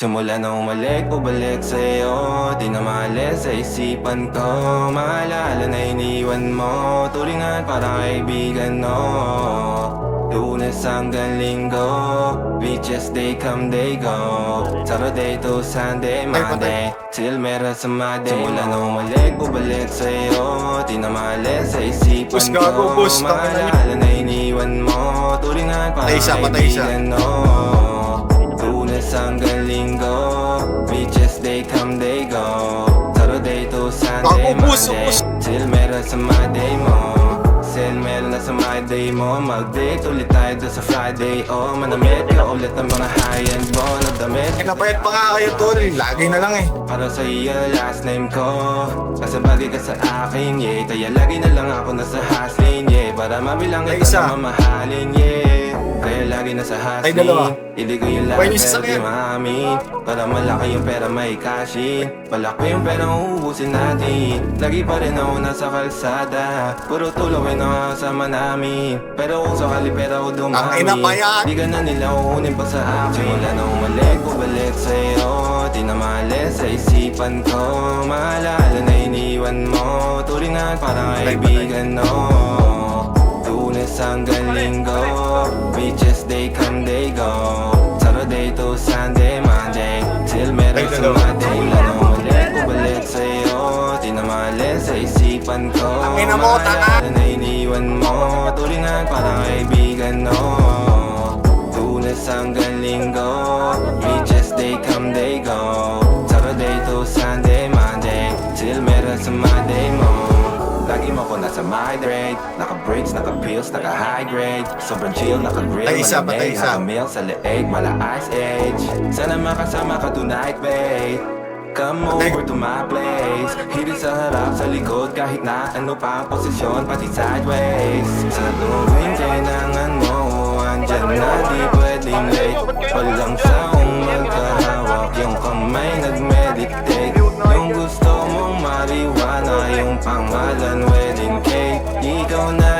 Simula na umalik, bumalik sa'yo. Di na maalis sa isipan ko. Maalala na iniwan mo, tulingan parang kaibigan, no. Lunes hanggang Linggo, beaches they come they go. Saturday to Sunday, Monday till meron sa Monday. Simula na umalik, bumalik sa'yo. Di na maalis sa isipan ko. Maalala na iniwan mo, tulingan parang kaibigan, no. Lunes hanggang Linggo, beaches they come they go. Saturday to Sunday, Monday till meron sa Monday mo. Till meron na sa Monday mo. Mag-date ulit tayo doon sa Friday. Oh, manamit ka ulit ng mga high-end mo na damit. Napayat pa nga kayo tol, lagi na lang eh. Para sa iyo last name ko, kasi bagay ka sa akin, yeah. Kaya lagi na lang ako nasa hustling, yeah. Para mabilang ito na mamahalin, yeah. Kaya lagi nasa hustling, hindi ko yung lahat pero di maamin. Para malaki yung pera may cashin, malaki yung pera uubusin natin. Lagi pa rin ako nasa kalsada, puro tulawin ang kasama namin. Pero kung sakali pera ko dumami, di ka na nila uunin pa sa akin. Simula na umalik, bumalik sa'yo. Di na maalis sa isipan ko. Maalala na iniwan mo, tulingan parang kaibigan, no. Lunes hanggang Linggo, beaches they come they go. Saturday to Sunday, Monday till meron sa Monday. Lalo umalik, bumalik sa'yo. Di na maalis sa isipan ko. Maalala na iniwan mo, tulingan parang kaibigan, no. Lunes hanggang Linggo, beaches they come they go. Saturday to Sunday, Monday till meron sa Monday mo. Lagi mo ko nasa migrate, naka-breaks, naka-pills, naka-high grade. Sobrang chill, naka-grill, malamig, naka-meal sa leeg, mala ice age. Sana makasama ka tonight, babe. Come over to my place. Hirit sa harap, sa likod, kahit na ano pa ang posisyon, pati sideways. Sa tuwing kailangan mo, andyan na di pwedeng late. Walang saong magkahawak, yung kamay nag-meditate. Yung gusto mong mariwana, yung pangalan wedding cake. Ikaw na